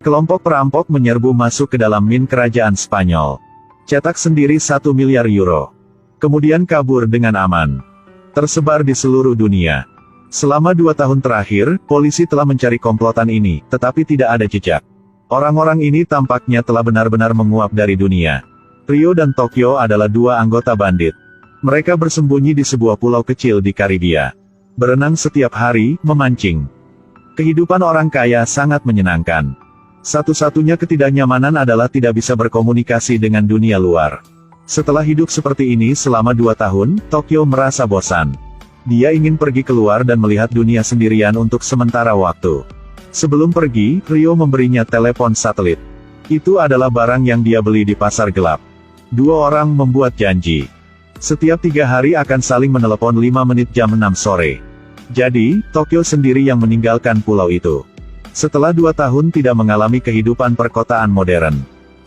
Kelompok perampok menyerbu masuk ke dalam min kerajaan Spanyol. Cetak sendiri 1 miliar euro. Kemudian kabur dengan aman. Tersebar di seluruh dunia. Selama 2 tahun terakhir, polisi telah mencari komplotan ini, tetapi tidak ada jejak. Orang-orang ini tampaknya telah benar-benar menguap dari dunia. Rio dan Tokyo adalah 2 anggota bandit. Mereka bersembunyi di sebuah pulau kecil di Karibia. Berenang setiap hari, memancing. Kehidupan orang kaya sangat menyenangkan. Satu-satunya ketidaknyamanan adalah tidak bisa berkomunikasi dengan dunia luar. Setelah hidup seperti ini selama 2 tahun, Tokyo merasa bosan. Dia ingin pergi keluar dan melihat dunia sendirian untuk sementara waktu. Sebelum pergi, Rio memberinya telepon satelit. Itu adalah barang yang dia beli di pasar gelap. 2 orang membuat janji. Setiap 3 hari akan saling menelepon 5 menit jam 6 sore. Jadi, Tokyo sendiri yang meninggalkan pulau itu. Setelah 2 tahun tidak mengalami kehidupan perkotaan modern.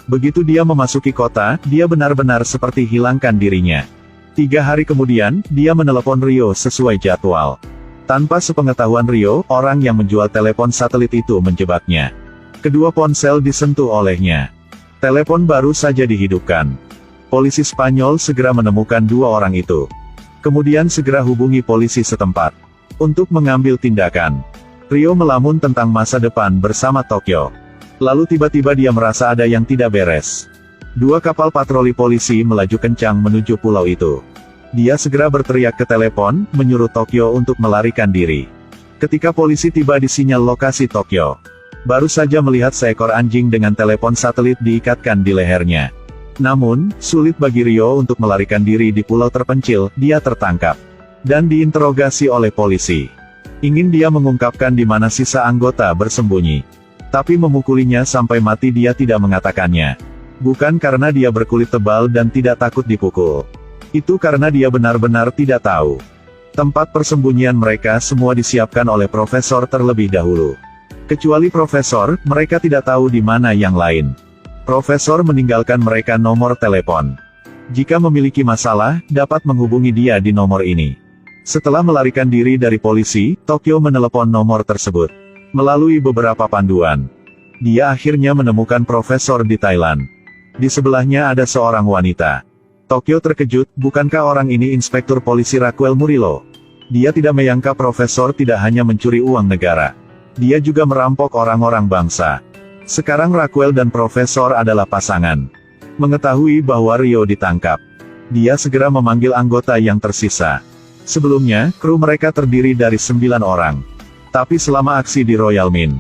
Begitu dia memasuki kota, dia benar-benar seperti hilangkan dirinya. 3 hari kemudian, dia menelepon Rio sesuai jadwal. Tanpa sepengetahuan Rio, orang yang menjual telepon satelit itu menjebaknya. Kedua ponsel disentuh olehnya. Telepon baru saja dihidupkan. Polisi Spanyol segera menemukan 2 orang itu. Kemudian segera hubungi polisi setempat untuk mengambil tindakan. Rio melamun tentang masa depan bersama Tokyo. Lalu tiba-tiba dia merasa ada yang tidak beres. 2 kapal patroli polisi melaju kencang menuju pulau itu. Dia segera berteriak ke telepon, menyuruh Tokyo untuk melarikan diri. Ketika polisi tiba di sinyal lokasi Tokyo, baru saja melihat seekor anjing dengan telepon satelit diikatkan di lehernya. Namun, sulit bagi Rio untuk melarikan diri di pulau terpencil. Dia tertangkap dan diinterogasi oleh polisi. Ingin dia mengungkapkan di mana sisa anggota bersembunyi. Tapi memukulinya sampai mati dia tidak mengatakannya. Bukan karena dia berkulit tebal dan tidak takut dipukul. Itu karena dia benar-benar tidak tahu. Tempat persembunyian mereka semua disiapkan oleh profesor terlebih dahulu. Kecuali profesor, mereka tidak tahu di mana yang lain. Profesor meninggalkan mereka nomor telepon. Jika memiliki masalah, dapat menghubungi dia di nomor ini. Setelah melarikan diri dari polisi, Tokyo menelepon nomor tersebut. Melalui beberapa panduan, dia akhirnya menemukan profesor di Thailand. Di sebelahnya ada seorang wanita. Tokyo terkejut, bukankah orang ini Inspektur Polisi Raquel Murillo? Dia tidak menyangka profesor tidak hanya mencuri uang negara. Dia juga merampok orang-orang bangsa. Sekarang Raquel dan profesor adalah pasangan. Mengetahui bahwa Rio ditangkap, dia segera memanggil anggota yang tersisa. Sebelumnya, kru mereka terdiri dari 9 orang. Tapi selama aksi di Royal Mint,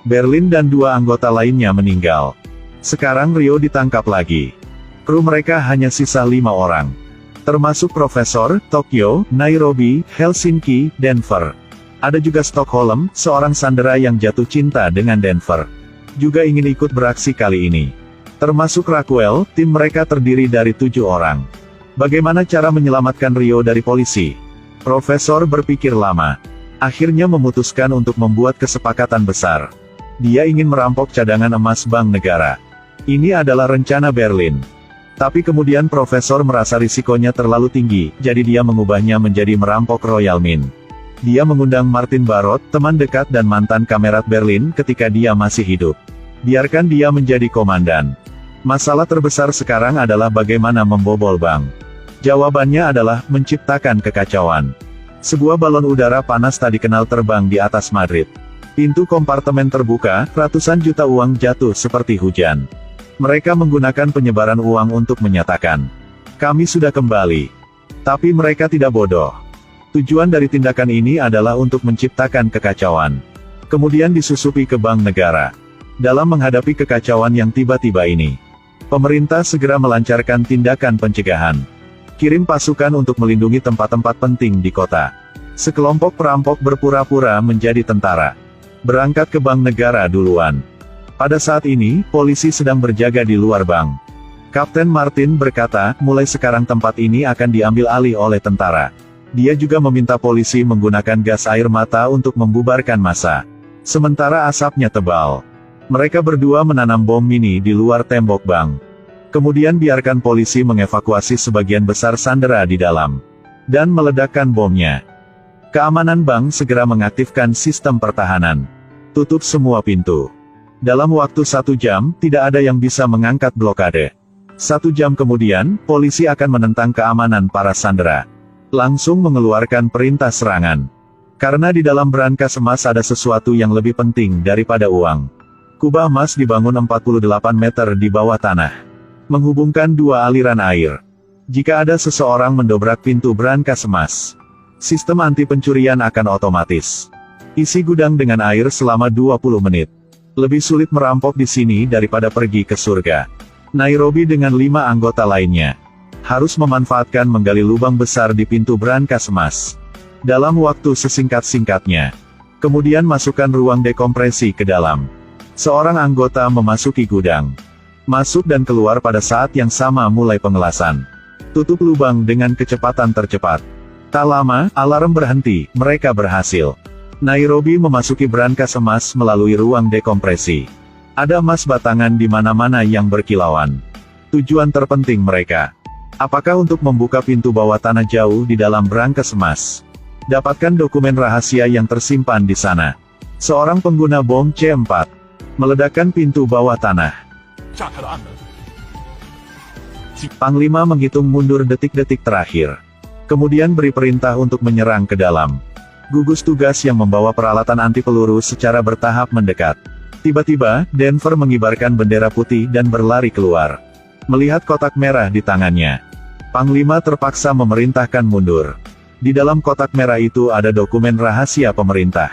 Berlin dan 2 anggota lainnya meninggal. Sekarang Rio ditangkap lagi. Kru mereka hanya sisa 5 orang. Termasuk Profesor, Tokyo, Nairobi, Helsinki, Denver. Ada juga Stockholm, seorang sandera yang jatuh cinta dengan Denver. Juga ingin ikut beraksi kali ini. Termasuk Raquel, tim mereka terdiri dari 7 orang. Bagaimana cara menyelamatkan Rio dari polisi? Profesor berpikir lama. Akhirnya memutuskan untuk membuat kesepakatan besar. Dia ingin merampok cadangan emas bank negara. Ini adalah rencana Berlin. Tapi kemudian profesor merasa risikonya terlalu tinggi, jadi dia mengubahnya menjadi merampok Royal Mint. Dia mengundang Martin Barot, teman dekat dan mantan kamerat Berlin ketika dia masih hidup. Biarkan dia menjadi komandan. Masalah terbesar sekarang adalah bagaimana membobol bank. Jawabannya adalah menciptakan kekacauan. Sebuah balon udara panas tak dikenal terbang di atas Madrid. Pintu kompartemen terbuka, ratusan juta uang jatuh seperti hujan. Mereka menggunakan penyebaran uang untuk menyatakan, kami sudah kembali. Tapi mereka tidak bodoh. Tujuan dari tindakan ini adalah untuk menciptakan kekacauan. Kemudian disusupi ke bank negara. Dalam menghadapi kekacauan yang tiba-tiba ini, pemerintah segera melancarkan tindakan pencegahan. Kirim pasukan untuk melindungi tempat-tempat penting di kota. Sekelompok perampok berpura-pura menjadi tentara. Berangkat ke bank negara duluan. Pada saat ini, polisi sedang berjaga di luar bank. Kapten Martin berkata, mulai sekarang tempat ini akan diambil alih oleh tentara. Dia juga meminta polisi menggunakan gas air mata untuk membubarkan massa. Sementara asapnya tebal. Mereka berdua menanam bom mini di luar tembok bank. Kemudian biarkan polisi mengevakuasi sebagian besar sandera di dalam. Dan meledakkan bomnya. Keamanan bank segera mengaktifkan sistem pertahanan. Tutup semua pintu. Dalam waktu 1 jam, tidak ada yang bisa mengangkat blokade. 1 jam kemudian, polisi akan menentang keamanan para sandera. Langsung mengeluarkan perintah serangan. Karena di dalam brankas emas ada sesuatu yang lebih penting daripada uang. Kubah emas dibangun 48 meter di bawah tanah. Menghubungkan 2 aliran air. Jika ada seseorang mendobrak pintu brankas emas, sistem anti pencurian akan otomatis. Isi gudang dengan air selama 20 menit. Lebih sulit merampok di sini daripada pergi ke surga. Nairobi dengan 5 anggota lainnya harus memanfaatkan menggali lubang besar di pintu brankas emas dalam waktu sesingkat-singkatnya. Kemudian masukkan ruang dekompresi ke dalam. Seorang anggota memasuki gudang, masuk dan keluar pada saat yang sama mulai pengelasan. Tutup lubang dengan kecepatan tercepat. Tak lama, alarm berhenti, mereka berhasil. Nairobi memasuki brankas emas melalui ruang dekompresi. Ada emas batangan di mana-mana yang berkilauan. Tujuan terpenting mereka, apakah untuk membuka pintu bawah tanah jauh di dalam brankas emas? Dapatkan dokumen rahasia yang tersimpan di sana. Seorang pengguna bom C4 meledakkan pintu bawah tanah. Panglima menghitung mundur detik-detik terakhir. Kemudian beri perintah untuk menyerang ke dalam. Gugus tugas yang membawa peralatan anti peluru secara bertahap mendekat. Tiba-tiba, Denver mengibarkan bendera putih dan berlari keluar. Melihat kotak merah di tangannya, Panglima terpaksa memerintahkan mundur. Di dalam kotak merah itu ada dokumen rahasia pemerintah.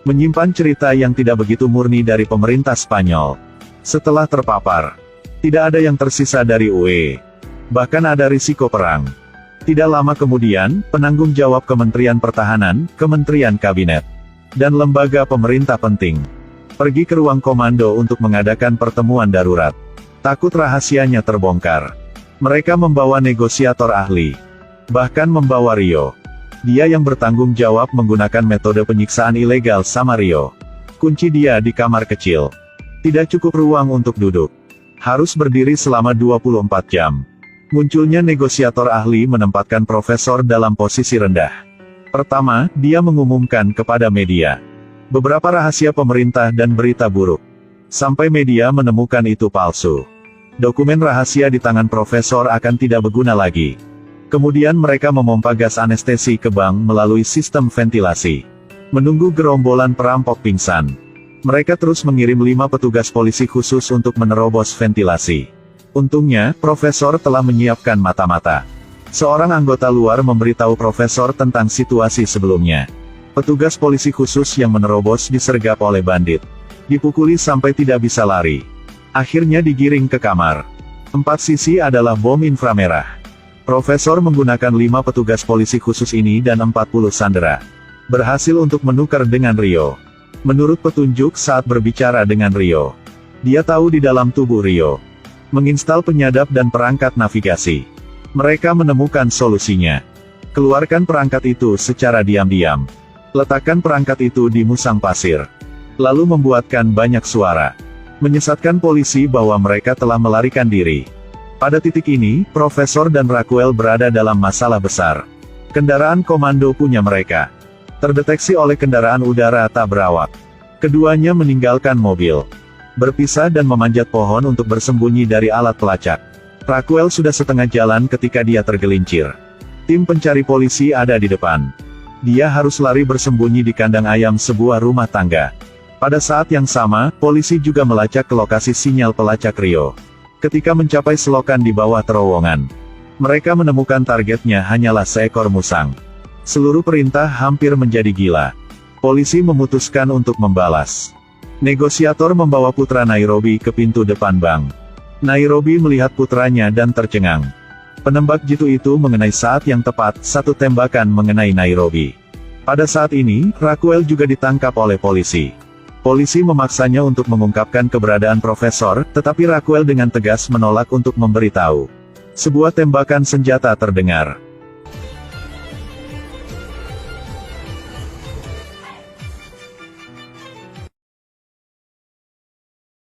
Menyimpan cerita yang tidak begitu murni dari pemerintah Spanyol. Setelah terpapar, tidak ada yang tersisa dari UE. Bahkan ada risiko perang. Tidak lama kemudian, penanggung jawab Kementerian Pertahanan, Kementerian Kabinet, dan lembaga pemerintah penting pergi ke ruang komando untuk mengadakan pertemuan darurat. Takut rahasianya terbongkar. Mereka membawa negosiator ahli. Bahkan membawa Rio. Dia yang bertanggung jawab menggunakan metode penyiksaan ilegal sama Rio. Kunci dia di kamar kecil. Tidak cukup ruang untuk duduk. Harus berdiri selama 24 jam. Munculnya negosiator ahli menempatkan profesor dalam posisi rendah. Pertama, dia mengumumkan kepada media beberapa rahasia pemerintah dan berita buruk. Sampai media menemukan itu palsu. Dokumen rahasia di tangan profesor akan tidak berguna lagi. Kemudian mereka memompa gas anestesi ke bank melalui sistem ventilasi. Menunggu gerombolan perampok pingsan. Mereka terus mengirim 5 petugas polisi khusus untuk menerobos ventilasi. Untungnya, profesor telah menyiapkan mata-mata. Seorang anggota luar memberitahu profesor tentang situasi sebelumnya. Petugas polisi khusus yang menerobos disergap oleh bandit. Dipukuli sampai tidak bisa lari. Akhirnya digiring ke kamar. 4 sisi adalah bom inframerah. Profesor menggunakan 5 petugas polisi khusus ini dan 40 sandera. Berhasil untuk menukar dengan Rio. Menurut petunjuk saat berbicara dengan Rio, dia tahu di dalam tubuh Rio menginstal penyadap dan perangkat navigasi. Mereka menemukan solusinya. Keluarkan perangkat itu secara diam-diam. Letakkan perangkat itu di musang pasir. Lalu membuatkan banyak suara. Menyesatkan polisi bahwa mereka telah melarikan diri. Pada titik ini, Profesor dan Raquel berada dalam masalah besar. Kendaraan komando punya mereka terdeteksi oleh kendaraan udara tak berawak. Keduanya meninggalkan mobil, berpisah dan memanjat pohon untuk bersembunyi dari alat pelacak. Raquel sudah setengah jalan ketika dia tergelincir. Tim pencari polisi ada di depan. Dia harus lari bersembunyi di kandang ayam sebuah rumah tangga. Pada saat yang sama, polisi juga melacak ke lokasi sinyal pelacak Rio. Ketika mencapai selokan di bawah terowongan, mereka menemukan targetnya hanyalah seekor musang. Seluruh perintah hampir menjadi gila. Polisi memutuskan untuk membalas. Negosiator membawa putra Nairobi ke pintu depan bank. Nairobi melihat putranya dan tercengang. Penembak jitu itu mengenai saat yang tepat, satu tembakan mengenai Nairobi. Pada saat ini, Raquel juga ditangkap oleh polisi. Polisi memaksanya untuk mengungkapkan keberadaan profesor, tetapi Raquel dengan tegas menolak untuk memberitahu. Sebuah tembakan senjata terdengar.